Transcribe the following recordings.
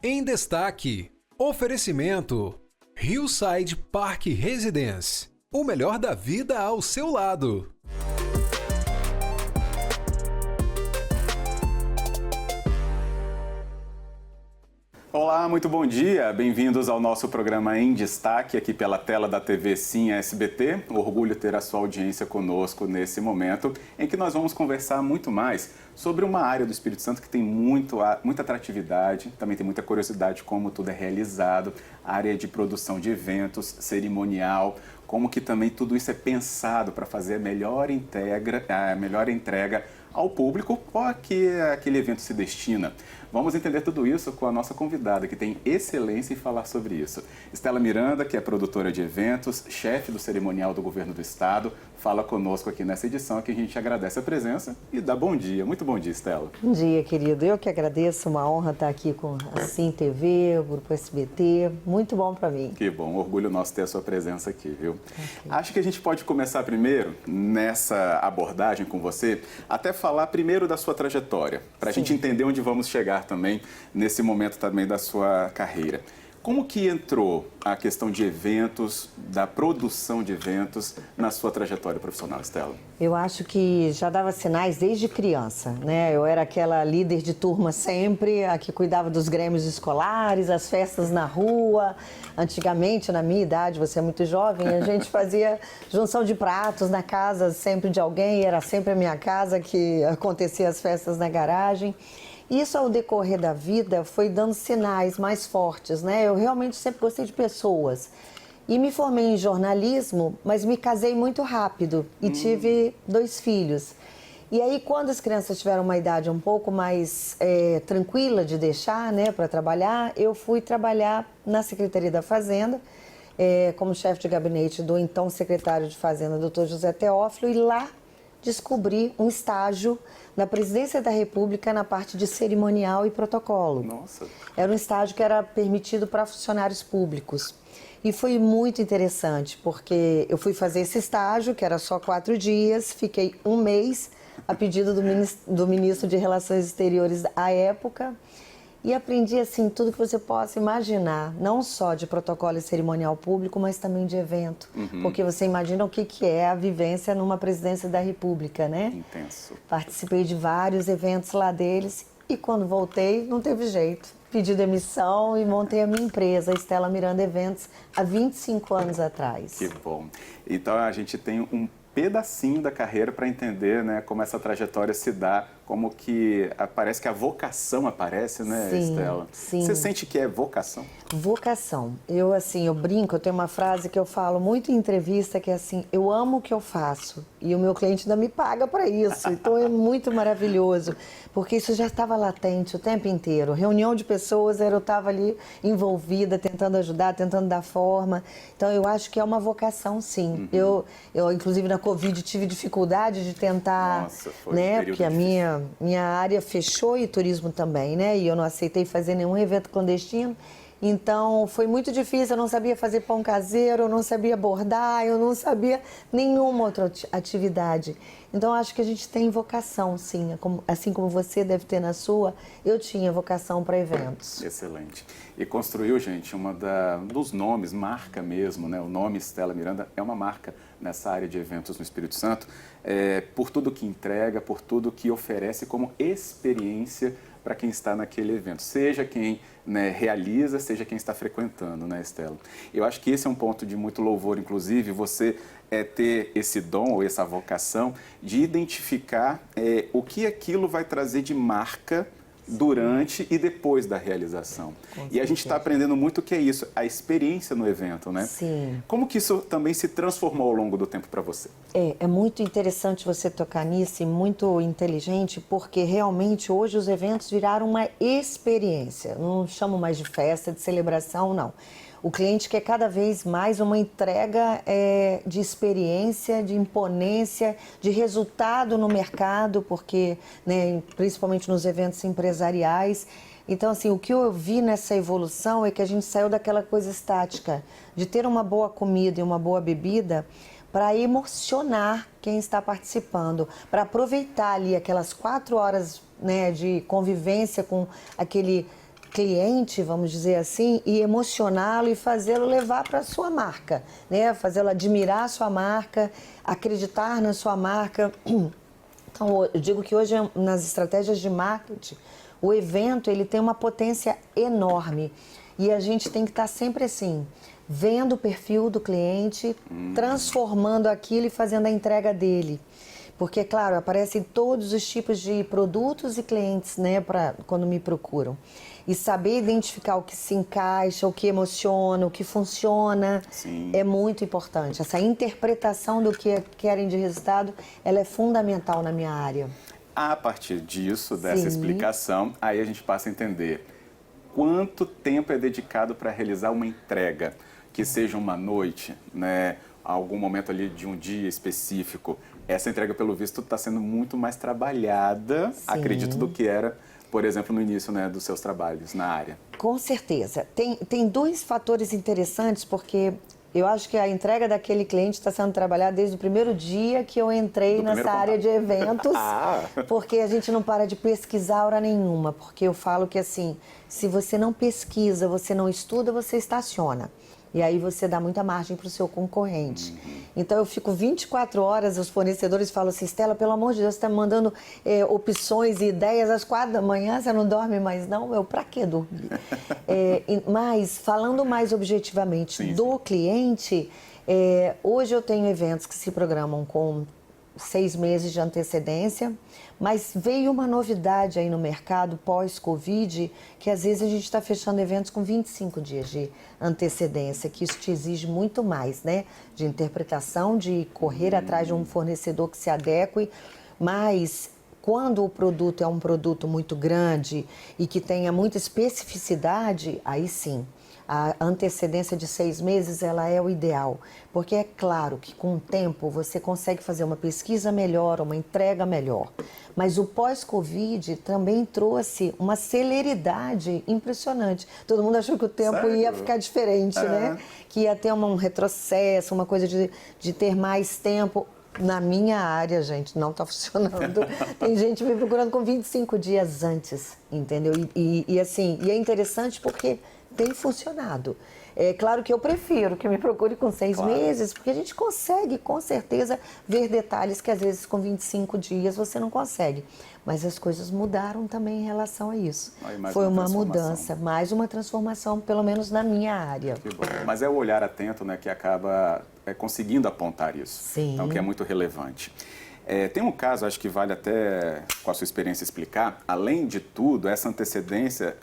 Em destaque, oferecimento Hillside Park Residence. O melhor da vida ao seu lado. Olá, muito bom dia. Bem-vindos ao nosso programa Em Destaque, aqui pela tela da TV Sim SBT. Orgulho ter a sua audiência conosco nesse momento, em que nós vamos conversar muito mais sobre uma área do Espírito Santo que tem muita atratividade, também tem muita curiosidade como tudo é realizado, a área de produção de eventos, cerimonial, como que também tudo isso é pensado para fazer a melhor entrega ao público ou a que aquele evento se destina. Vamos entender tudo isso com a nossa convidada, que tem excelência em falar sobre isso. Stella Miranda, que é produtora de eventos, chefe do cerimonial do Governo do Estado, fala conosco aqui nessa edição, que a gente agradece a presença e dá bom dia. Muito bom dia, Stella. Bom dia, querido. Eu que agradeço, uma honra estar aqui com a Sim TV, o Grupo SBT. Muito bom para mim. Que bom, orgulho nosso ter a sua presença aqui, viu? Okay. Acho que a gente pode começar primeiro, nessa abordagem com você, até falar primeiro da sua trajetória, para a gente entender onde vamos chegar também, nesse momento também da sua carreira. Como que entrou a questão de eventos, da produção de eventos, na sua trajetória profissional, Stella? Eu acho que já dava sinais desde criança, né? Eu era aquela líder de turma sempre, a que cuidava dos grêmios escolares, as festas na rua. Antigamente, na minha idade, você é muito jovem, a gente fazia junção de pratos na casa sempre de alguém, era sempre a minha casa que acontecia as festas na garagem. Isso, ao decorrer da vida, foi dando sinais mais fortes, né? Eu realmente sempre gostei de pessoas. E me formei em jornalismo, mas me casei muito rápido e tive 2 filhos. E aí, quando as crianças tiveram uma idade um pouco mais tranquila de deixar, né, para trabalhar, eu fui trabalhar na Secretaria da Fazenda, como chefe de gabinete do então secretário de Fazenda, Dr. José Teófilo, e lá descobri um estágio na Presidência da República na parte de cerimonial e protocolo. Nossa! Era um estágio que era permitido para funcionários públicos. E foi muito interessante, porque eu fui fazer esse estágio, que era só 4 dias, fiquei 1 mês, a pedido do ministro de Relações Exteriores à época, e aprendi, assim, tudo que você possa imaginar, não só de protocolo e cerimonial público, mas também de evento. Porque você imagina o que é a vivência numa presidência da República, né? Intenso. Participei de vários eventos lá deles e quando voltei, não teve jeito. Pedi demissão e montei a minha empresa, Stella Miranda Eventos, há 25 anos atrás. Que bom. Então, a gente tem um pedacinho da carreira para entender, né, como essa trajetória se dá, como que parece que a vocação aparece, né, sim, Stella? Sim. Você sente que é vocação? Vocação. Eu brinco, eu tenho uma frase que eu falo muito em entrevista, que é assim, eu amo o que eu faço e o meu cliente ainda me paga para isso. Então é muito maravilhoso, porque isso já estava latente o tempo inteiro. Reunião de pessoas, eu estava ali envolvida, tentando ajudar, tentando dar forma. Então eu acho que é uma vocação, sim. Eu inclusive na Covid tive dificuldade de tentar, nossa, foi né, um porque a minha área fechou e o turismo também, né, e eu não aceitei fazer nenhum evento clandestino. Então, foi muito difícil, eu não sabia fazer pão caseiro, eu não sabia bordar, eu não sabia nenhuma outra atividade. Então, acho que a gente tem vocação, sim. Assim como você deve ter na sua, eu tinha vocação para eventos. Excelente. E construiu, gente, dos nomes, marca mesmo, né? O nome Stella Miranda é uma marca nessa área de eventos no Espírito Santo, por tudo que entrega, por tudo que oferece como experiência para quem está naquele evento, seja quem, né, realiza, seja quem está frequentando, né, Stella? Eu acho que esse é um ponto de muito louvor, inclusive, você ter esse dom ou essa vocação de identificar o que aquilo vai trazer de marca durante e depois da realização. E a gente está aprendendo muito o que é isso, a experiência no evento, né? Sim. Como que isso também se transformou ao longo do tempo para você? É muito interessante você tocar nisso e muito inteligente, porque realmente hoje os eventos viraram uma experiência. Não chamo mais de festa, de celebração, não. O cliente quer cada vez mais uma entrega de experiência, de imponência, de resultado no mercado, porque, né, principalmente nos eventos empresariais. Então, assim, o que eu vi nessa evolução é que a gente saiu daquela coisa estática, de ter uma boa comida e uma boa bebida para emocionar quem está participando, para aproveitar ali aquelas 4 horas, né, de convivência com aquele cliente, vamos dizer assim, e emocioná-lo e fazê-lo levar para a sua marca, né? Fazê-lo admirar a sua marca, acreditar na sua marca. Então, eu digo que hoje, nas estratégias de marketing, o evento ele tem uma potência enorme e a gente tem que estar sempre assim, vendo o perfil do cliente, transformando aquilo e fazendo a entrega dele. Porque, claro, aparecem todos os tipos de produtos e clientes, né, quando me procuram. E saber identificar o que se encaixa, o que emociona, o que funciona, Sim. é muito importante. Essa interpretação do que querem de resultado, ela é fundamental na minha área. A partir disso, dessa Sim. explicação, aí a gente passa a entender quanto tempo é dedicado para realizar uma entrega, que seja uma noite, né, algum momento ali de um dia específico. Essa entrega, pelo visto, está sendo muito mais trabalhada, Sim. acredito, do que era, por exemplo, no início, né, dos seus trabalhos na área. Com certeza. Tem dois fatores interessantes, porque eu acho que a entrega daquele cliente está sendo trabalhada desde o primeiro dia que eu entrei nessa área de eventos, porque a gente não para de pesquisar hora nenhuma, porque eu falo que assim, se você não pesquisa, você não estuda, você estaciona. E aí você dá muita margem para o seu concorrente. Então eu fico 24 horas, os fornecedores falam assim, Stella, pelo amor de Deus, você está me mandando opções e ideias às 4 da manhã, você não dorme mais não? Eu, pra que dormir? Mas, falando mais objetivamente do cliente, hoje eu tenho eventos que se programam com 6 meses de antecedência, mas veio uma novidade aí no mercado pós-Covid, que às vezes a gente está fechando eventos com 25 dias de antecedência, que isso te exige muito mais, né? De interpretação, de correr atrás de um fornecedor que se adeque, mas quando o produto é um produto muito grande e que tenha muita especificidade, aí sim, a antecedência de 6 meses ela é o ideal, porque é claro que com o tempo você consegue fazer uma pesquisa melhor, uma entrega melhor, mas o pós-Covid também trouxe uma celeridade impressionante. Todo mundo achou que o tempo ia ficar diferente, né? Que ia ter um retrocesso, uma coisa de ter mais tempo. Na minha área, gente, não está funcionando. Tem gente me procurando com 25 dias antes, entendeu? E assim, e é interessante porque tem funcionado. É claro que eu prefiro que me procure com 6 meses, porque a gente consegue, com certeza, ver detalhes que às vezes com 25 dias você não consegue. Mas as coisas mudaram também em relação a isso. Foi uma mudança, mais uma transformação, pelo menos na minha área. Que bom. Mas é o olhar atento, né, que acaba conseguindo apontar isso. Sim. Então, que é muito relevante. Tem um caso, acho que vale até, com a sua experiência, explicar. Além de tudo, essa antecedência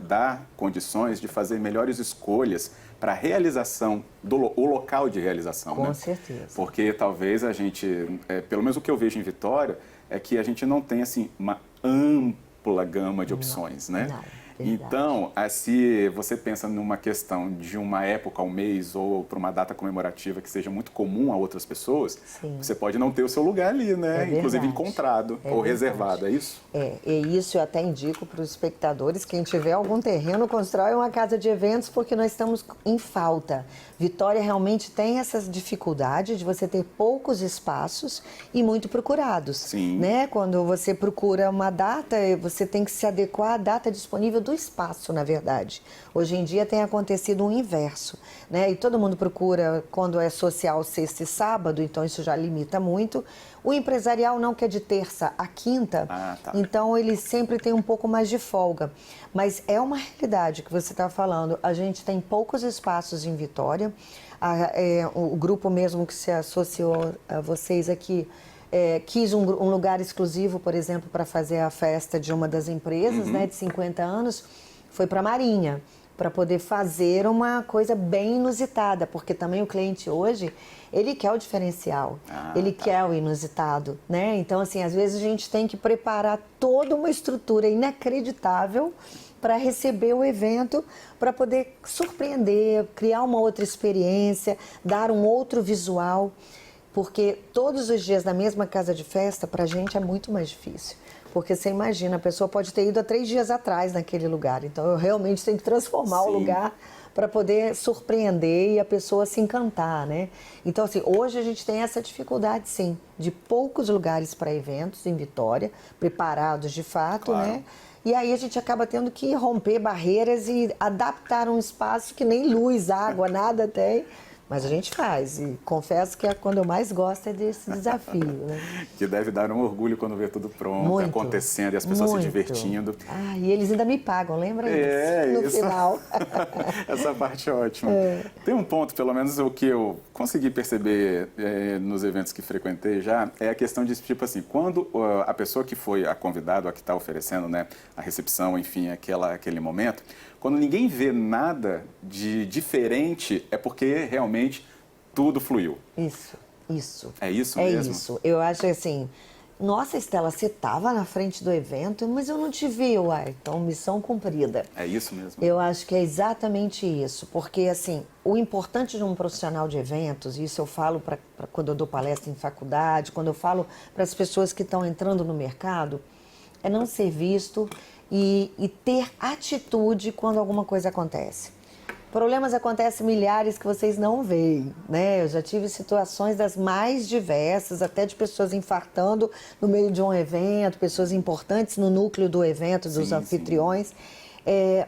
dá condições de fazer melhores escolhas para a realização, o local de realização. Com né? certeza. Porque talvez a gente, pelo menos o que eu vejo em Vitória, é que a gente não tem assim, uma ampla gama de opções, né? Não. Então, se você pensa numa questão de uma época, um mês ou para uma data comemorativa que seja muito comum a outras pessoas, você pode não ter o seu lugar ali, né? Inclusive encontrado ou reservado, é isso? E isso eu até indico para os espectadores, quem tiver algum terreno, constrói uma casa de eventos, porque nós estamos em falta. Vitória realmente tem essa dificuldade de você ter poucos espaços e muito procurados. Sim. Né? Quando você procura uma data, você tem que se adequar à data disponível do espaço, na verdade. Hoje em dia tem acontecido o inverso, né? E todo mundo procura quando é social sexta e sábado, então isso já limita muito. O empresarial não, que é de terça a quinta, então ele sempre tem um pouco mais de folga. Mas é uma realidade que você está falando. A gente tem poucos espaços em Vitória. O grupo mesmo que se associou a vocês aqui quis um lugar exclusivo, por exemplo, para fazer a festa de uma das empresas, né, de 50 anos, foi para a Marinha, para poder fazer uma coisa bem inusitada, porque também o cliente hoje, ele quer o diferencial, ele quer o inusitado, né? Então, assim, às vezes a gente tem que preparar toda uma estrutura inacreditável para receber o evento, para poder surpreender, criar uma outra experiência, dar um outro visual. Porque todos os dias na mesma casa de festa, para a gente é muito mais difícil. Porque você imagina, a pessoa pode ter ido há 3 dias atrás naquele lugar. Então, eu realmente tenho que transformar o lugar para poder surpreender e a pessoa se encantar, né? Então, assim, hoje a gente tem essa dificuldade, sim, de poucos lugares para eventos em Vitória, preparados de fato, né? E aí a gente acaba tendo que romper barreiras e adaptar um espaço que nem luz, água, nada tem. Mas a gente faz, e confesso que quando eu mais gosto é desse desafio, né? Que deve dar um orgulho quando vê tudo pronto, Muito, acontecendo e as pessoas muito. se divertindo. Ah, e eles ainda me pagam, lembra isso? No final. Essa parte é ótima. Tem um ponto, pelo menos o que eu consegui perceber nos eventos que frequentei já, é a questão de, tipo assim, quando a pessoa que foi a convidada, a que está oferecendo, né, a recepção, enfim, aquele momento, quando ninguém vê nada de diferente, é porque realmente tudo fluiu. Isso. É isso é mesmo? É isso. Eu acho assim, nossa, Estela, você estava na frente do evento, mas eu não te vi, uai. Então, missão cumprida. É isso mesmo? Eu acho que é exatamente isso. Porque, assim, o importante de um profissional de eventos, e isso eu falo pra quando eu dou palestra em faculdade, quando eu falo para as pessoas que estão entrando no mercado, é não ser visto e ter atitude quando alguma coisa acontece. Problemas acontecem milhares que vocês não veem, né? Eu já tive situações das mais diversas, até de pessoas infartando no meio de um evento, pessoas importantes no núcleo do evento, dos anfitriões.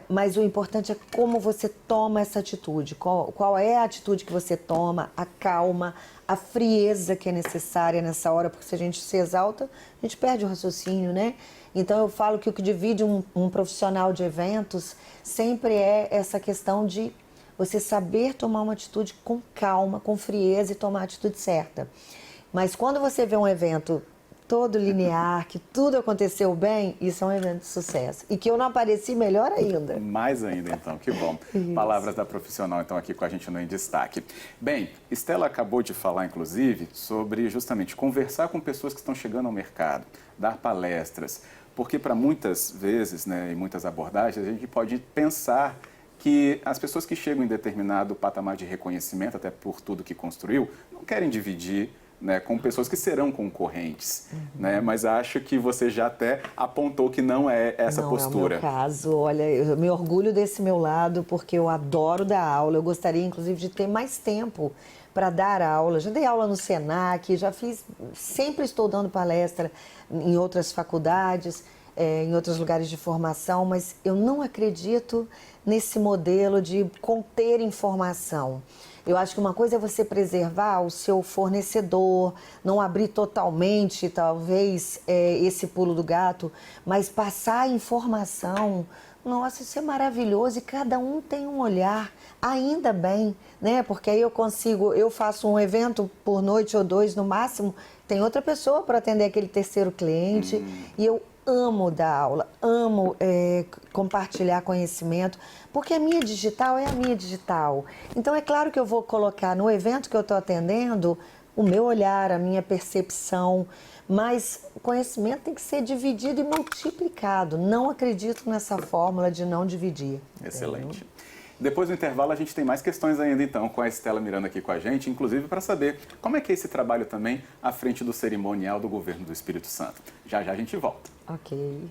Mas o importante é como você toma essa atitude, qual é a atitude que você toma, a calma, a frieza que é necessária nessa hora, porque se a gente se exalta, a gente perde o raciocínio, né? Então eu falo que o que divide um profissional de eventos sempre é essa questão de você saber tomar uma atitude com calma, com frieza e tomar a atitude certa. Mas quando você vê um evento todo linear, que tudo aconteceu bem, isso é um evento de sucesso. E que eu não apareci, melhor ainda. Mais ainda, então, que bom. Isso. Palavras da profissional, então, aqui com a gente no Em Destaque. Bem, Estela acabou de falar, inclusive, sobre justamente conversar com pessoas que estão chegando ao mercado, dar palestras, porque para muitas vezes, né, em muitas abordagens, a gente pode pensar que as pessoas que chegam em determinado patamar de reconhecimento, até por tudo que construiu, não querem dividir, né, com pessoas que serão concorrentes, né? Mas acho que você já até apontou que não é essa postura. Não é o meu caso. Olha, eu me orgulho desse meu lado, porque eu adoro dar aula. Eu gostaria, inclusive, de ter mais tempo para dar aula. Já dei aula no Senac, sempre estou dando palestra em outras faculdades, em outros lugares de formação, mas eu não acredito nesse modelo de conter informação. Eu acho que uma coisa é você preservar o seu fornecedor, não abrir totalmente, talvez, esse pulo do gato, mas passar a informação. Nossa, isso é maravilhoso e cada um tem um olhar, ainda bem, né? Porque aí eu faço um evento por noite ou dois no máximo, tem outra pessoa para atender aquele terceiro cliente e eu amo dar aula, amo compartilhar conhecimento, porque a minha digital é a minha digital. Então é claro que eu vou colocar no evento que eu estou atendendo o meu olhar, a minha percepção, mas o conhecimento tem que ser dividido e multiplicado. Não acredito nessa fórmula de não dividir. Excelente. Entendeu? Depois do intervalo, a gente tem mais questões ainda, então, com a Estela Miranda aqui com a gente, inclusive para saber como é que é esse trabalho também à frente do cerimonial do Governo do Espírito Santo. Já já a gente volta. Ok.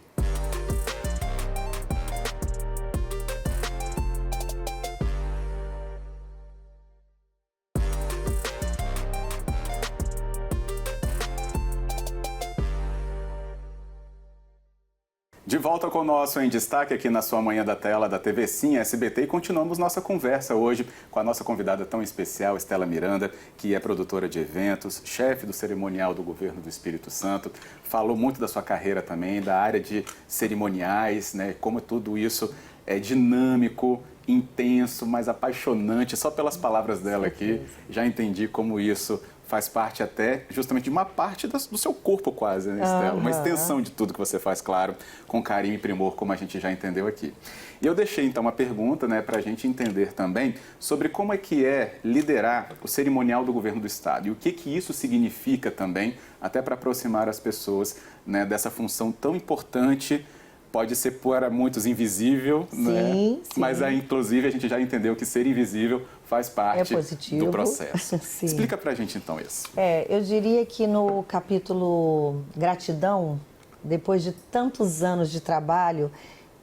De volta com o nosso Em Destaque aqui na sua manhã da tela da TV Sim SBT e continuamos nossa conversa hoje com a nossa convidada tão especial, Estela Miranda, que é produtora de eventos, chefe do cerimonial do Governo do Espírito Santo. Falou muito da sua carreira também, da área de cerimoniais, né? Como tudo isso é dinâmico, intenso, mas apaixonante. Só pelas palavras dela aqui, já entendi como isso faz parte até justamente de uma parte do seu corpo quase, né, Estela? Uma extensão de tudo que você faz, claro, com carinho e primor, como a gente já entendeu aqui. E eu deixei, então, uma pergunta, né, para a gente entender também sobre como é que é liderar o cerimonial do Governo do Estado e o que isso significa também, até para aproximar as pessoas, né, dessa função tão importante. Pode ser para muitos invisível, sim, né? Sim. Mas aí, inclusive, a gente já entendeu que ser invisível faz parte do processo. Explica pra gente, então, isso. Eu diria que no capítulo gratidão, depois de tantos anos de trabalho,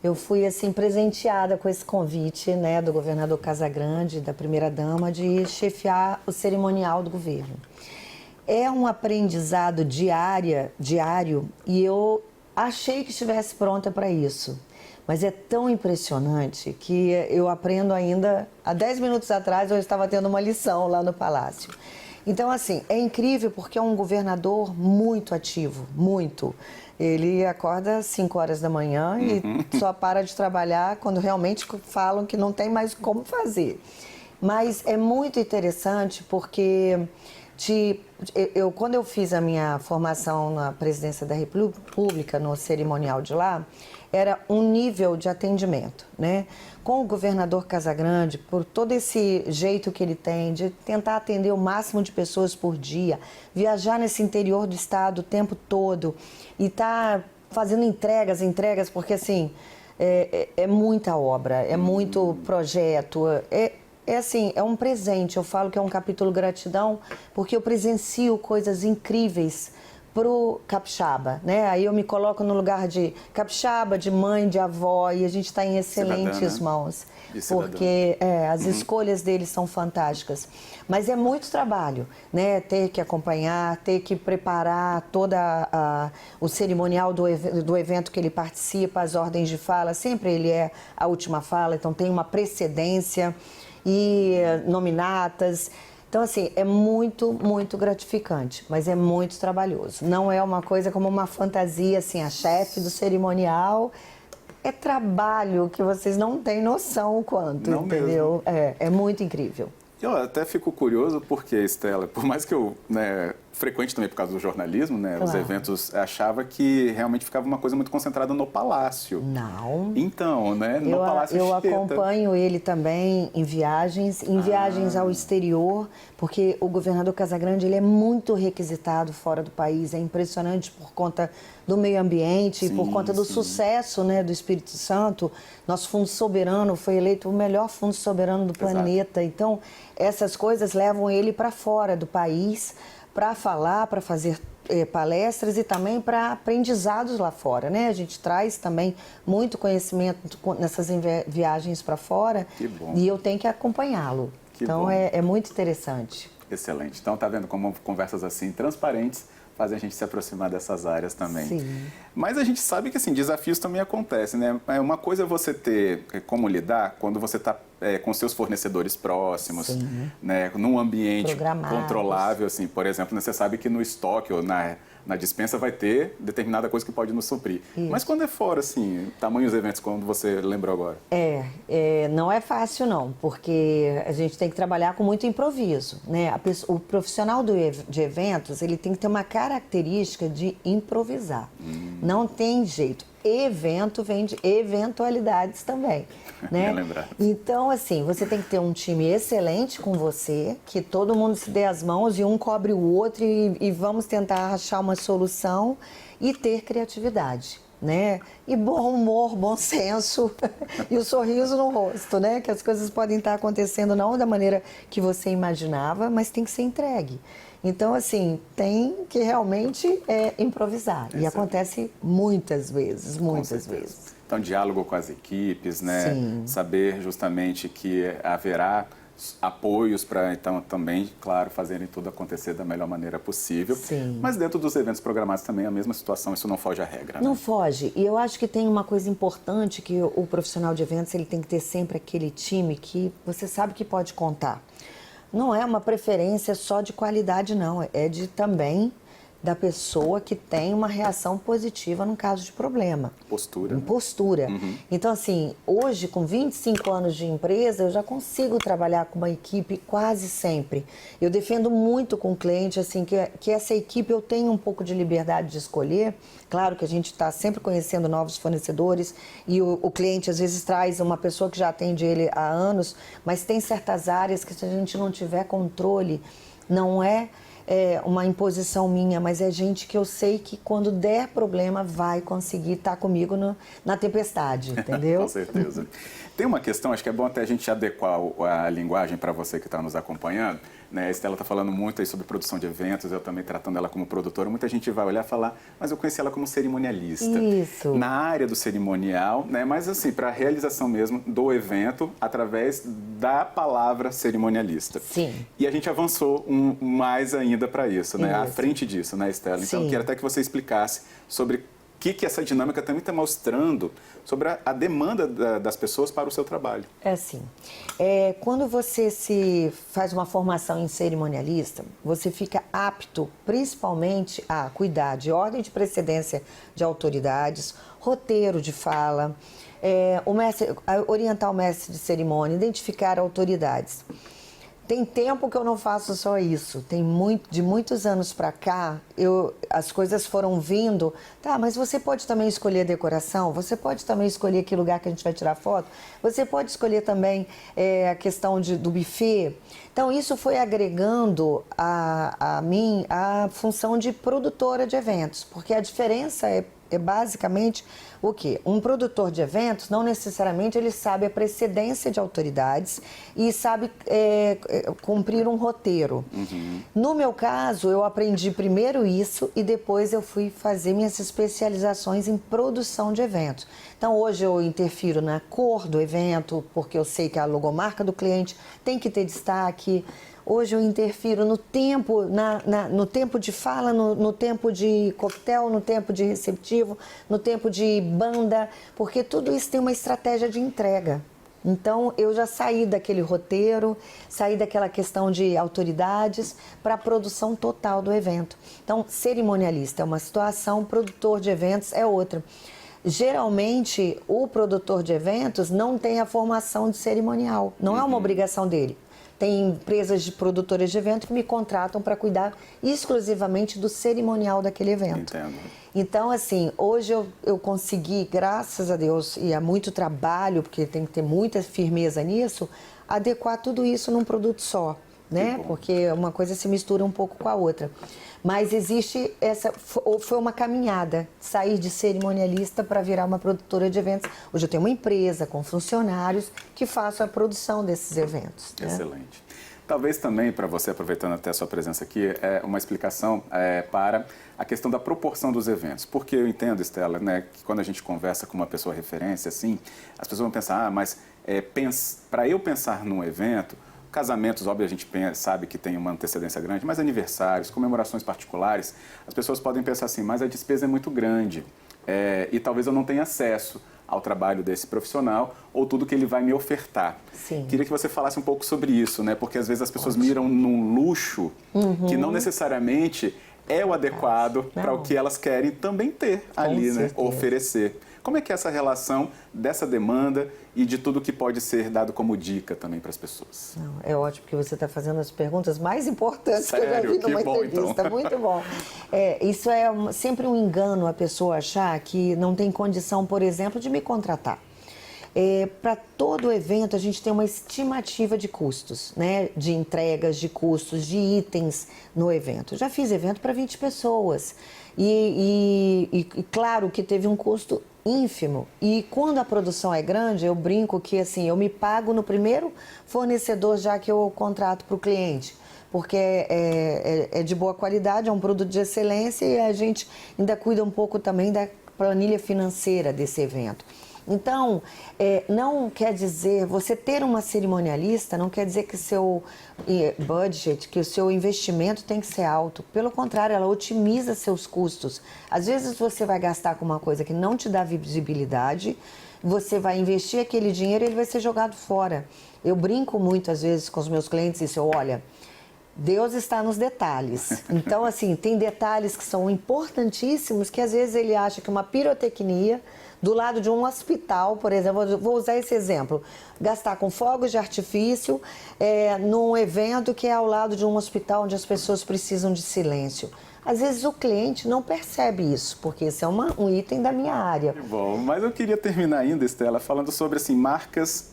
eu fui, assim, presenteada com esse convite, né, do governador Casagrande, da primeira-dama, de chefiar o cerimonial do governo. É um aprendizado diário e eu achei que estivesse pronta para isso. Mas é tão impressionante que eu aprendo ainda. Há 10 minutos atrás eu estava tendo uma lição lá no Palácio. Então, assim, é incrível porque é um governador muito ativo, muito. Ele acorda às 5 horas da manhã e só para de trabalhar quando realmente falam que não tem mais como fazer. Mas é muito interessante porque quando eu fiz a minha formação na Presidência da República, no cerimonial de lá, era um nível de atendimento, né? Com o governador Casagrande, por todo esse jeito que ele tem de tentar atender o máximo de pessoas por dia, viajar nesse interior do estado o tempo todo e tá fazendo entregas, porque assim, é muita obra, é muito projeto, assim, é um presente. Eu falo que é um capítulo gratidão, porque eu presencio coisas incríveis pro capixaba, né? Aí eu me coloco no lugar de capixaba, de mãe, de avó, e a gente está em excelentes mãos, porque as escolhas deles são fantásticas. Mas é muito trabalho, né? Ter que acompanhar, ter que preparar toda o cerimonial do evento que ele participa, as ordens de fala, sempre ele é a última fala, então tem uma precedência e nominatas. Então, assim, é muito, muito gratificante, mas é muito trabalhoso. Não é uma coisa como uma fantasia, assim, a chefe do cerimonial. É trabalho que vocês não têm noção o quanto, não entendeu? É muito incrível. Eu até fico curioso porque, Estela, por mais que eu frequente também por causa do jornalismo, né, claro, os eventos, achava que realmente ficava uma coisa muito concentrada no Palácio. Não. Então, né, no Palácio eu acompanho ele também em viagens ao exterior, porque o governador Casagrande, ele é muito requisitado fora do país, é impressionante por conta do meio ambiente, sim, por conta do sucesso, né, do Espírito Santo. Nosso Fundo Soberano foi eleito o melhor fundo soberano do planeta. Então, essas coisas levam ele para fora do país, para falar, para fazer palestras e também para aprendizados lá fora, né? A gente traz também muito conhecimento nessas viagens para fora. Que bom. E eu tenho que acompanhá-lo. Então é muito interessante. Excelente. Então tá vendo como conversas assim transparentes fazem a gente se aproximar dessas áreas também. Sim. Mas a gente sabe que assim, desafios também acontecem, né? Uma coisa é você ter como lidar quando você está com seus fornecedores próximos, sim, né? Num ambiente controlável, assim, por exemplo, né? Você sabe que no estoque ou na dispensa vai ter determinada coisa que pode nos suprir. Isso. Mas quando é fora, assim, tamanhos eventos, como você lembrou agora? Não é fácil não, porque a gente tem que trabalhar com muito improviso, né? O profissional de eventos, ele tem que ter uma característica de improvisar. Não tem jeito. Evento vem de eventualidades também, né? Então, assim, você tem que ter um time excelente com você, que todo mundo se dê as mãos e um cobre o outro e vamos tentar achar uma solução e ter criatividade, né? E bom humor, bom senso e o sorriso no rosto, né? Que as coisas podem estar acontecendo não da maneira que você imaginava, mas tem que ser entregue. Então, assim, tem que realmente improvisar. Excelente. E acontece muitas vezes, muitas vezes. Então, diálogo com as equipes, né? Sim. Saber justamente que haverá apoios para, então, também, claro, fazerem tudo acontecer da melhor maneira possível. Sim. Mas dentro dos eventos programados também a mesma situação, isso não foge à regra, né? Não foge. E eu acho que tem uma coisa importante que o profissional de eventos, ele tem que ter sempre aquele time que você sabe que pode contar. Não é uma preferência só de qualidade, não. É de também da pessoa que tem uma reação positiva no caso de problema. Postura. Postura. Uhum. Então, assim, hoje, com 25 anos de empresa, eu já consigo trabalhar com uma equipe quase sempre. Eu defendo muito com o cliente, assim, que essa equipe eu tenho um pouco de liberdade de escolher. Claro que a gente está sempre conhecendo novos fornecedores e o cliente, às vezes, traz uma pessoa que já atende ele há anos, mas tem certas áreas que, se a gente não tiver controle, não é uma imposição minha, mas é gente que eu sei que quando der problema vai conseguir estar comigo na tempestade, entendeu? Com certeza. Tem uma questão, acho que é bom até a gente adequar a linguagem para você que está nos acompanhando, né? A Estela está falando muito aí sobre produção de eventos, eu também tratando ela como produtora. Muita gente vai olhar e falar, mas eu conheci ela como cerimonialista. Isso. Na área do cerimonial, né? Mas assim, para a realização mesmo do evento através da palavra cerimonialista. Sim. E a gente avançou mais ainda para isso, né? À frente disso, né, Estela? Então, eu quero até que você explicasse sobre que essa dinâmica também está mostrando sobre a demanda das pessoas para o seu trabalho. É assim, quando você se faz uma formação em cerimonialista, você fica apto principalmente a cuidar de ordem de precedência de autoridades, roteiro de fala, orientar o mestre de cerimônia, identificar autoridades. Tem tempo que eu não faço só isso. De muitos anos para cá, as coisas foram vindo. Tá, mas você pode também escolher a decoração, você pode também escolher que lugar que a gente vai tirar foto, você pode escolher também a questão do buffet. Então, isso foi agregando a mim a função de produtora de eventos, porque a diferença é basicamente o quê? Um produtor de eventos, não necessariamente ele sabe a precedência de autoridades e sabe cumprir um roteiro. Uhum. No meu caso, eu aprendi primeiro isso e depois eu fui fazer minhas especializações em produção de eventos. Então, hoje eu interfiro na cor do evento, porque eu sei que a logomarca do cliente tem que ter destaque. Hoje eu interfiro no tempo, no tempo de fala, no tempo de coquetel, no tempo de receptivo, no tempo de banda, porque tudo isso tem uma estratégia de entrega. Então, eu já saí daquele roteiro, saí daquela questão de autoridades para a produção total do evento. Então, cerimonialista é uma situação, produtor de eventos é outra. Geralmente, o produtor de eventos não tem a formação de cerimonial, não é uma obrigação dele. Tem empresas de produtoras de evento que me contratam para cuidar exclusivamente do cerimonial daquele evento. Entendo. Então, assim, hoje eu consegui, graças a Deus, e há muito trabalho, porque tem que ter muita firmeza nisso, adequar tudo isso num produto só, né? Porque uma coisa se mistura um pouco com a outra. Mas existe foi uma caminhada, sair de cerimonialista para virar uma produtora de eventos. Hoje eu tenho uma empresa com funcionários que faço a produção desses eventos. Né? Excelente. Talvez também, para você, aproveitando até a sua presença aqui, uma explicação para a questão da proporção dos eventos. Porque eu entendo, Estela, né, que quando a gente conversa com uma pessoa referência, assim, as pessoas vão pensar, mas para eu pensar num evento, casamentos, óbvio, a gente sabe que tem uma antecedência grande, mas aniversários, comemorações particulares, as pessoas podem pensar assim, mas a despesa é muito grande e talvez eu não tenha acesso ao trabalho desse profissional ou tudo que ele vai me ofertar. Sim. Queria que você falasse um pouco sobre isso, né? Porque às vezes as pessoas miram num luxo que não necessariamente é o adequado para o que elas querem também ter ali, né? Oferecer. Como é que é essa relação dessa demanda e de tudo que pode ser dado como dica também para as pessoas? Não, é ótimo que você está fazendo as perguntas mais importantes. Sério? Que eu já vi numa entrevista. Então. Muito bom. Isso é sempre um engano a pessoa achar que não tem condição, por exemplo, de me contratar. Para todo evento, a gente tem uma estimativa de custos, né? De entregas, de custos, de itens no evento. Já fiz evento para 20 pessoas e claro que teve um custo ínfimo. E quando a produção é grande, eu brinco que assim, eu me pago no primeiro fornecedor já que eu contrato para o cliente. Porque é de boa qualidade, é um produto de excelência e a gente ainda cuida um pouco também da planilha financeira desse evento. Então, não quer dizer, você ter uma cerimonialista não quer dizer que seu budget, que o seu investimento tem que ser alto. Pelo contrário, ela otimiza seus custos. Às vezes você vai gastar com uma coisa que não te dá visibilidade, você vai investir aquele dinheiro e ele vai ser jogado fora. Eu brinco muito às vezes com os meus clientes e digo, olha, Deus está nos detalhes. Então, assim, tem detalhes que são importantíssimos que às vezes ele acha que uma pirotecnia do lado de um hospital, por exemplo, vou usar esse exemplo, gastar com fogos de artifício num evento que é ao lado de um hospital onde as pessoas precisam de silêncio. Às vezes o cliente não percebe isso, porque esse é um item da minha área. Bom, mas eu queria terminar ainda, Estela, falando sobre assim, marcas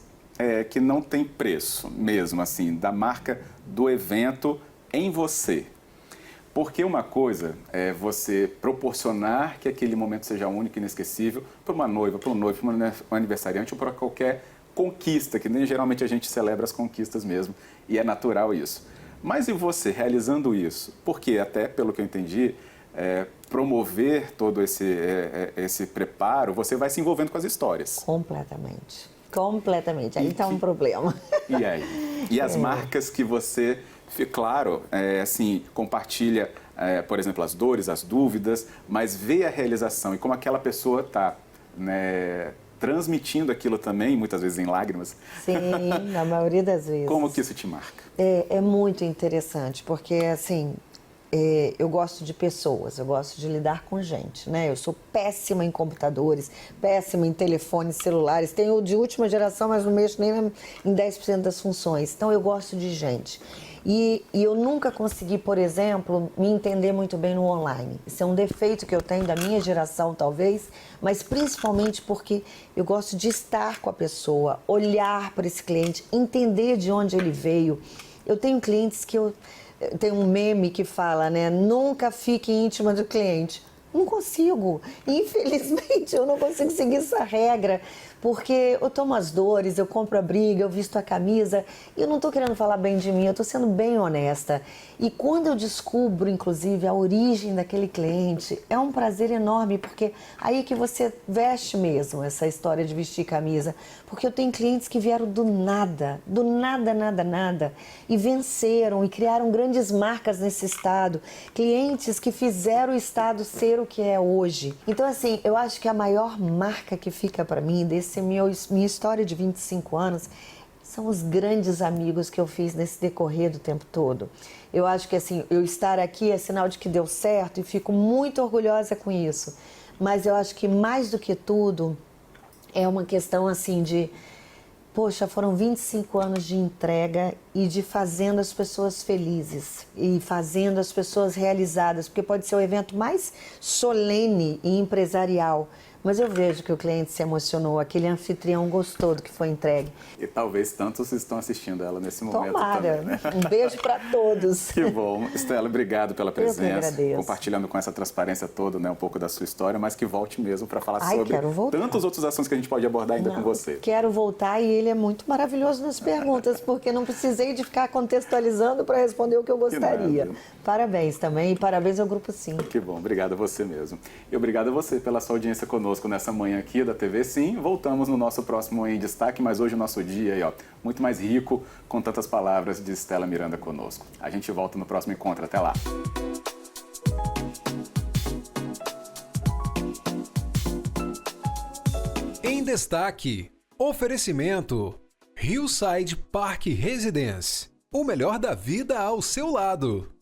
que não têm preço mesmo, assim, da marca do evento em você. Porque uma coisa é você proporcionar que aquele momento seja único e inesquecível para uma noiva, para um noivo, para um aniversariante ou para qualquer conquista, que nem geralmente a gente celebra as conquistas mesmo, e é natural isso. Mas e você realizando isso? Porque até, pelo que eu entendi, promover todo esse preparo, você vai se envolvendo com as histórias. Completamente. Completamente. Aí está um problema. E aí? E as marcas que você, claro, assim, compartilha por exemplo, as dores, as dúvidas, mas ver a realização e como aquela pessoa está, né, transmitindo aquilo também, muitas vezes em lágrimas. Sim, na maioria das vezes. Como que isso te marca? É muito interessante, porque assim, eu gosto de pessoas, eu gosto de lidar com gente, né? Eu sou péssima em computadores, péssima em telefones celulares, tenho de última geração, mas não mexo nem em 10% das funções. Então eu gosto de gente. E eu nunca consegui, por exemplo, me entender muito bem no online. Isso é um defeito que eu tenho da minha geração, talvez, mas principalmente porque eu gosto de estar com a pessoa, olhar para esse cliente, entender de onde ele veio. Eu tenho clientes que tem um meme que fala, né? Nunca fique íntima do cliente. Não consigo. Infelizmente, eu não consigo seguir essa regra, porque eu tomo as dores, eu compro a briga, eu visto a camisa, e eu não estou querendo falar bem de mim, eu estou sendo bem honesta. E quando eu descubro, inclusive, a origem daquele cliente, é um prazer enorme, porque aí que você veste mesmo essa história de vestir camisa. Porque eu tenho clientes que vieram do nada, nada, e venceram e criaram grandes marcas nesse estado. Clientes que fizeram o estado ser o que é hoje. Então, assim, eu acho que a maior marca que fica para mim desse minha história de 25 anos são os grandes amigos que eu fiz nesse decorrer do tempo todo. Eu acho que, assim, eu estar aqui é sinal de que deu certo e fico muito orgulhosa com isso. Mas eu acho que, mais do que tudo, é uma questão, assim, de... Poxa, foram 25 anos de entrega e de fazendo as pessoas felizes e fazendo as pessoas realizadas, porque pode ser o evento mais solene e empresarial, mas eu vejo que o cliente se emocionou, aquele anfitrião gostou do que foi entregue. E talvez tantos estão assistindo ela nesse momento. Tomara. Também, né? Um beijo para todos. Que bom. Estela, obrigado pela presença. Eu que agradeço. Compartilhando com essa transparência toda, né, um pouco da sua história, mas que volte mesmo para falar sobre quero voltar. tantos outros assuntos que a gente pode abordar ainda com você. Quero voltar, e ele é muito maravilhoso nas perguntas, porque não precisei de ficar contextualizando para responder o que eu gostaria. Parabéns também, e parabéns ao Grupo Sim. Que bom, obrigado a você mesmo. E obrigado a você pela sua audiência conosco nessa manhã aqui da TV Sim. Voltamos no nosso próximo Em Destaque, mas hoje o nosso dia aí, ó, muito mais rico, com tantas palavras de Estela Miranda conosco. A gente volta no próximo encontro. Até lá. Em Destaque, oferecimento Hillside Park Residence. O melhor da vida ao seu lado.